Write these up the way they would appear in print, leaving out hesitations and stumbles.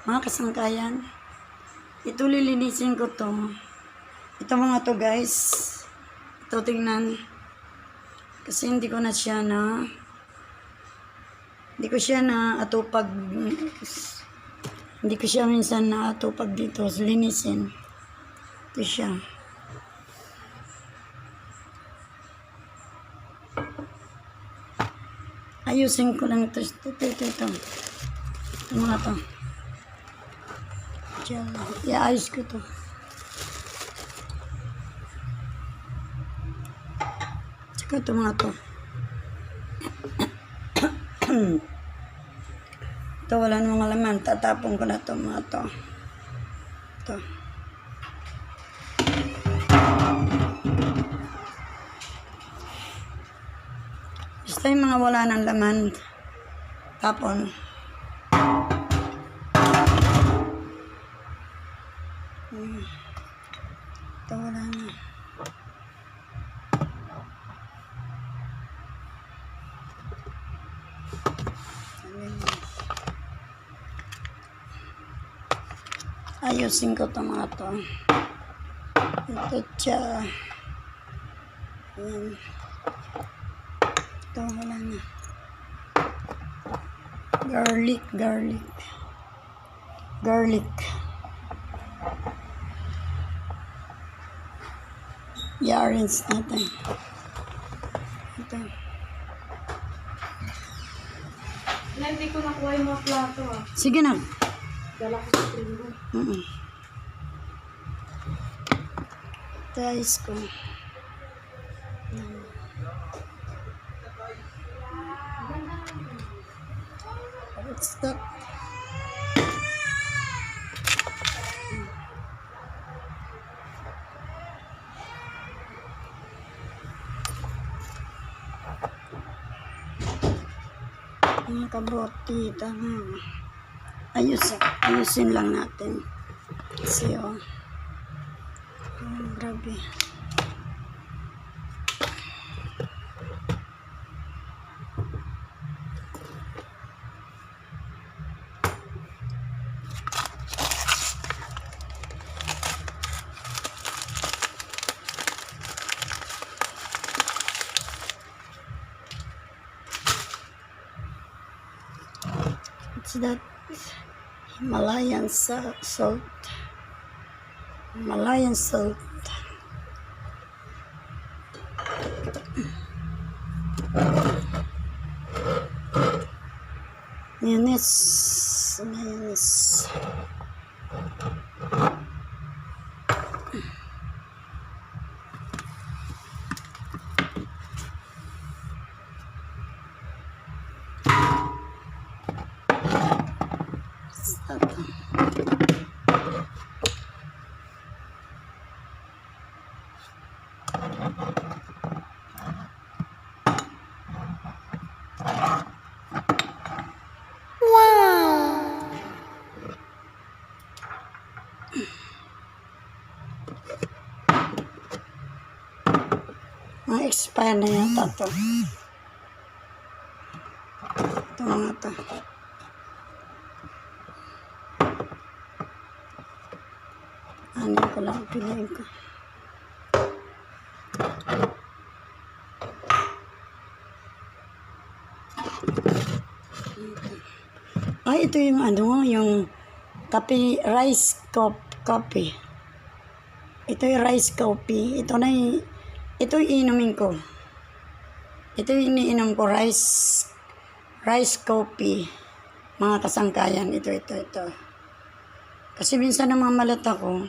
mga kasangkayan. Ito lilinisin ko to. Ito mga to guys. Ito tingnan. Kasi hindi ko siya atupag. Hindi ko siya minsan na atupag dito. Linisin. Ito siya. Ayusin ko lang ito. Ito mga to. I-ayos ko to. Tsaka ito mga to. Ito wala namang laman. Tatapon ko na to mga to. Ito. Basta yung mga wala ng laman. Tapon. Ito wala na. Ayusin ko ito mga to. Ito siya. Ayan. Ito wala na. Garlic. I-arrange natin. Ito. Hindi ko nakuha yung mga plato ah. Sige na. Dala ko sa pringo. Tayos ko. What's that? Mga kabuti, tama. Ayusin lang natin. Kasi grabe. What's that? Himalayan salt. Mayonnaise. Expire na yata ito. Ito mga ito. Ano ko lang piliin ko. Ay, ito yung yung kape, rice coffee. Ito yung rice coffee. Ito yung inumin ko. Ito yung iniinom ko, rice coffee. Mga kasangkayan, ito. Kasi minsan namamalat ako.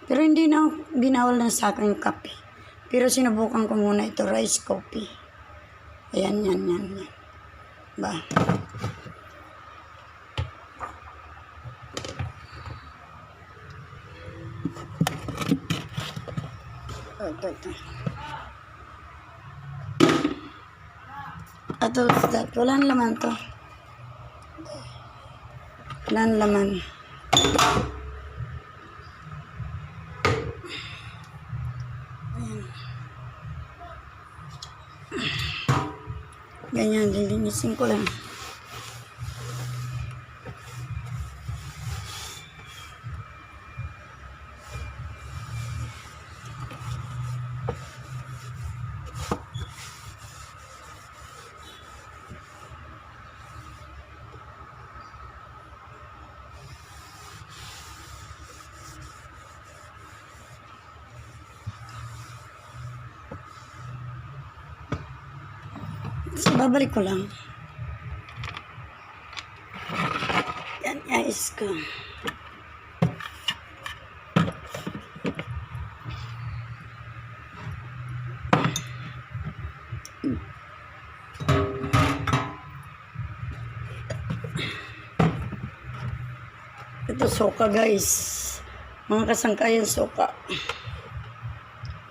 Pero hindi na binawal na sa akin kape. Pero sinubukan ko muna ito, rice coffee. Ayan. Ba? Ito. Walang laman to. Walang laman. Ayan. Ganyan, lilinisin ko lang. So, babalik ko lang. Yan, ice ko. Ito soka guys. Mga kasangkayan soka.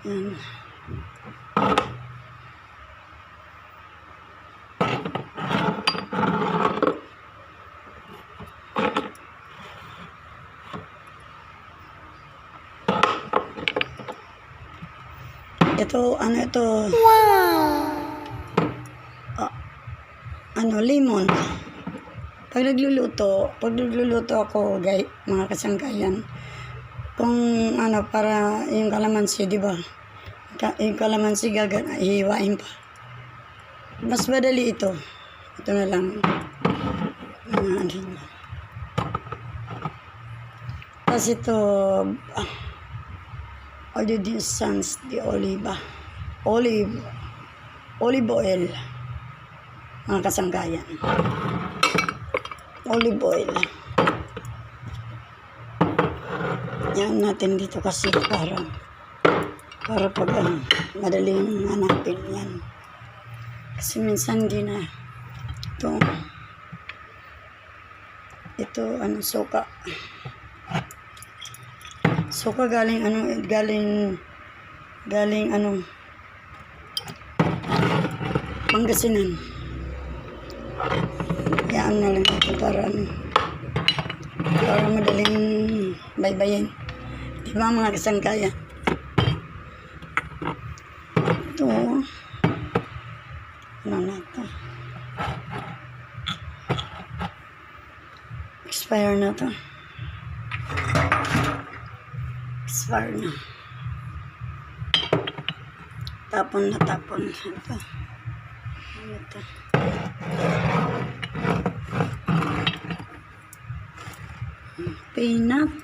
Yan. Ito, ano ito? Wow! Lemon. Pag nagluluto ako, mga kasangkayan, kung para yung kalamansi, di ba? Yung kalamansi hihiwain pa. Mas madali ito. Ito na lang. Tapos ito, olive de sans de oliva. Olive oil. Mga kasangkayan. Olive oil. Yan natin dito kasi para pag madaling hanapin yan. Kasi minsan di na ito suka. Suka galing Pangasinan. Yan na lang ito para madaling baybayin. Diba mga kasangkaya? Ito. Ano na ito? Expire na ito. Expire na. Tapon na tapon. Ito. Ano ito? Peanut.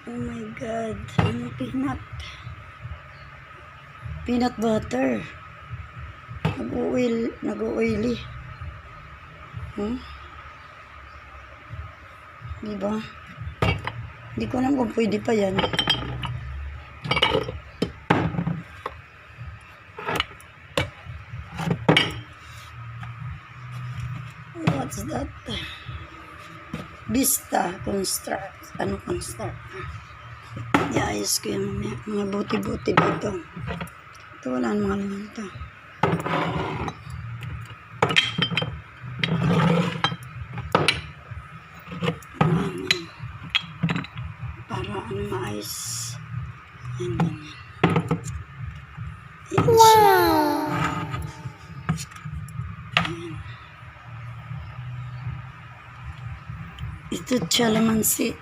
Oh my God. Ano peanut? Peanut butter. Nag-oily. Diba? Hindi ko alam kung pwede pa yan. What's that? Vista Construct. Ano Construct? Iayos ko yung mga buti-buti dito. Ito wala ang mga laman ito. Para maayos. Yan. Wow! Ito calamansi.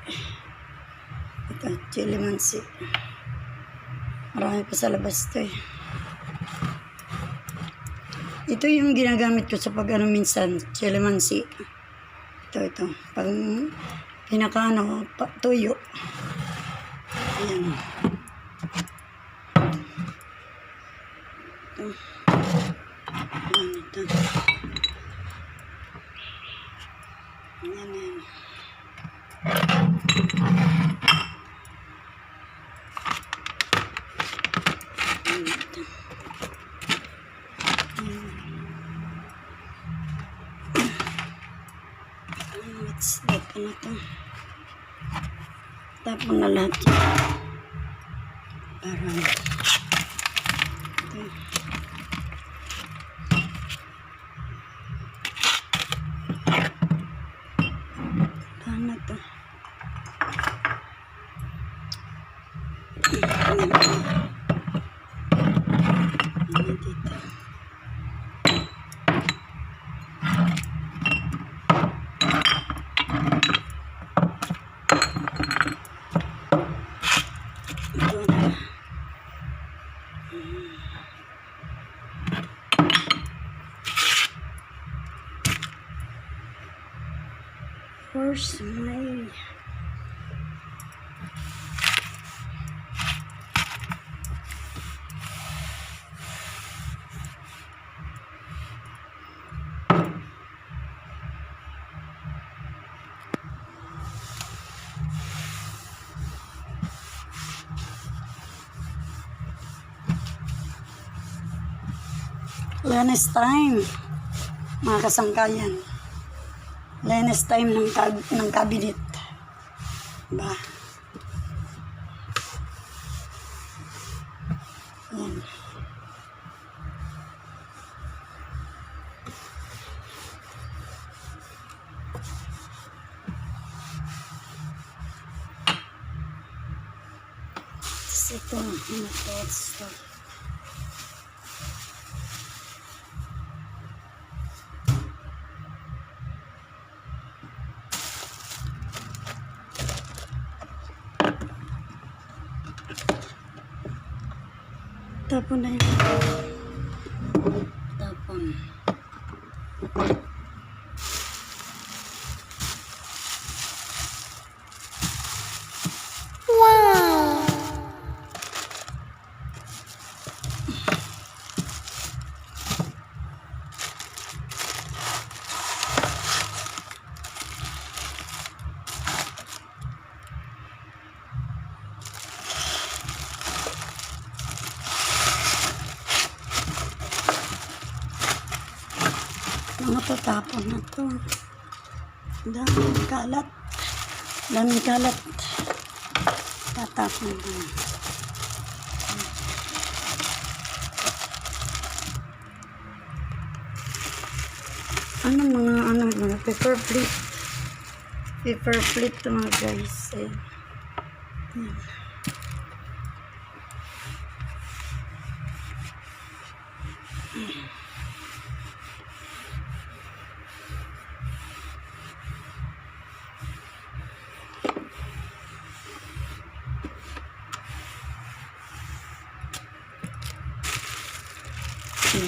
Marami pa sa labas ito eh. Ito yung ginagamit ko sa minsan, calamansi. Ito. Pag tuyo. Ayan. Ito. Ayan. What's that? Ano to? Tapon na lahat yun. Para ito. Ano to? Ano dito? Where's my Linis time. Mga kasangkayan. Linis time ng cabinet. Ba? Yan. Ito, ito. Tapon na yun. Tapon. Mga tatapon na to. Daming kalat. Daming kalat. Tatapon na. Mga paper plate. Paper plate to mga guys.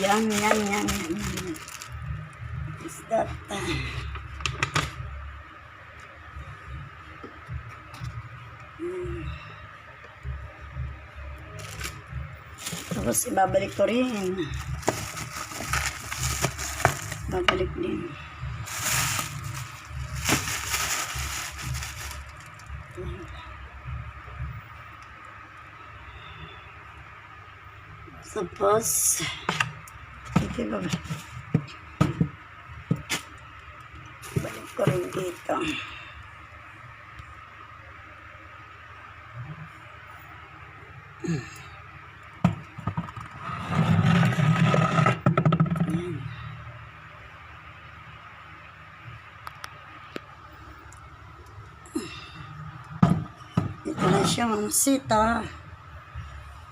Yan. Yan. Is that Tapos ibabalik ko rin. Babalik din. Tapos ito balik ko rin dito. Ito na siya, mga sita.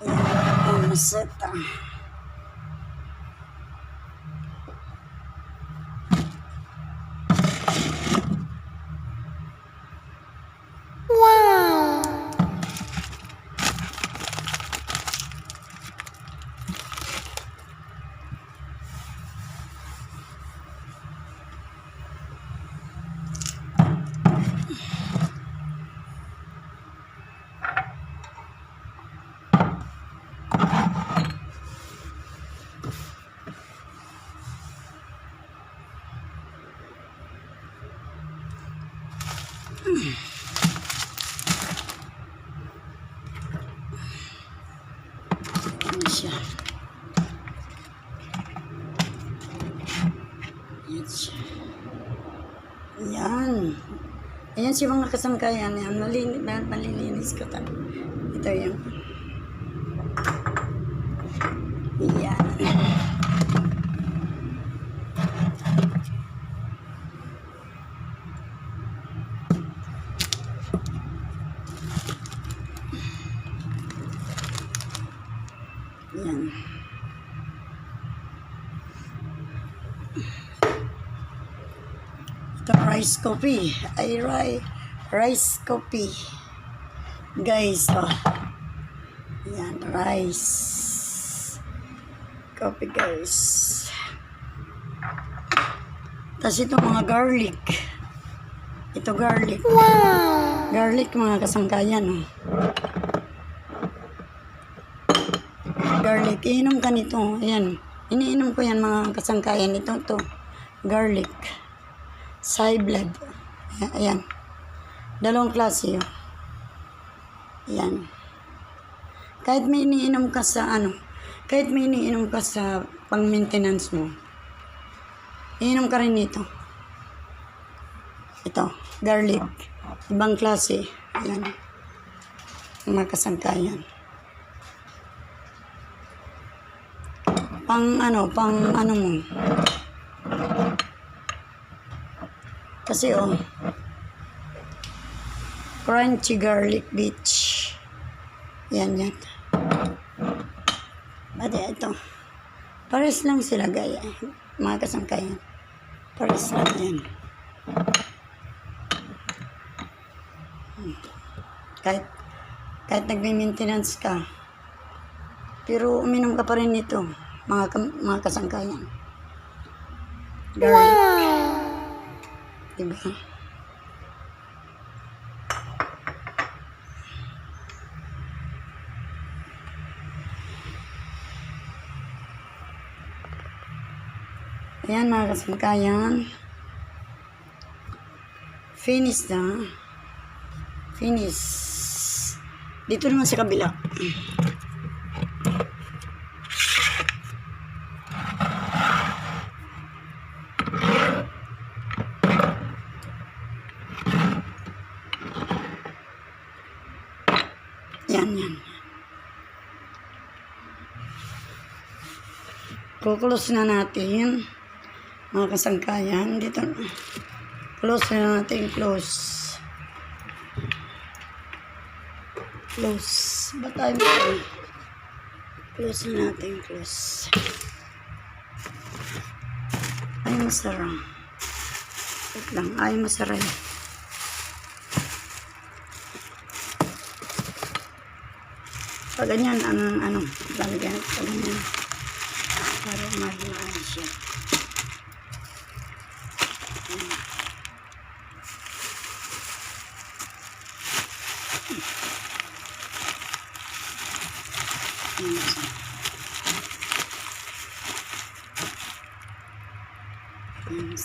Ayan, mga sita. Ano siya? Yan siya. Yan. Ayan siya mga kasangkayan. Yan. Malilinis ko talaga. Ito yan. Yan. Yan. Ito rice coffee. Rice coffee. Guys, oh. Yan, rice coffee guys. Tapos ito mga garlic. Ito garlic. Wow! Garlic mga kasangkayan, oh. Garlic. Iinom ka nito. Ayan. Iniinom ko yan mga kasangkayan. Ito. Garlic. High blood. Ayan. Dalawang klase yun. Ayan. Kahit may iniinom ka sa Kahit may iniinom ka sa pang-maintenance mo, iinom ka rin nito. Ito, garlic. Ibang klase. Ayan. Mga kasangkayan. Pang ano mo. Kasi crunchy garlic beach. Yan. Pati ito. Pares lang sila gaya. Mga kasangkayan. Pares lang yan. Kahit nagme-maintenance ka, pero uminom ka pa rin nito, mga kasangkayan. Garlic. Diba? Ayan mga kasangkayan. Finish na. Finish. Dito naman sa kabila. Yan. Kukulos na natin. Mga kasangkayan. Dito na. Close na natin. Close. Ba tayo mo? Close na natin. Close. Ay, masara. Wait lang. Ay, masara. Pag ganyan, lalagyan ito ganyan. Para mahimaan siya.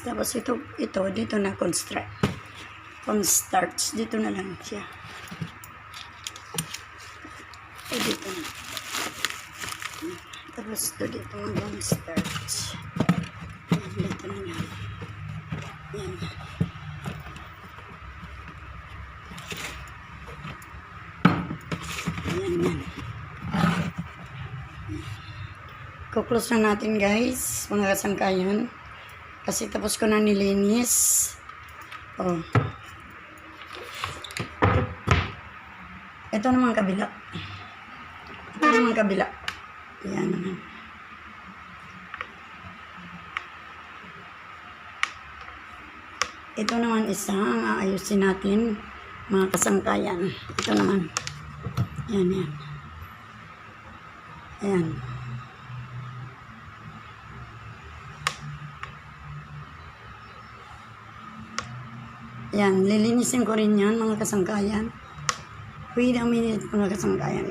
Tapos ito dito na cornstarch dito na lang siya. Dito na. Tapos ito dito ang cornstarch. Dito na yan. Yan. Yan. Kuklose na natin guys, mga kasangkayan. Kasi tapos ko na nilinis. Ito naman kabila. Yan naman. Ito naman isa ang aayusin natin, mga kasangkayan. Ito naman. Yan. Ayan. Yan, lilinisin ko rin yan, mga kasangkayan. Wait a minute, mga kasangkayan.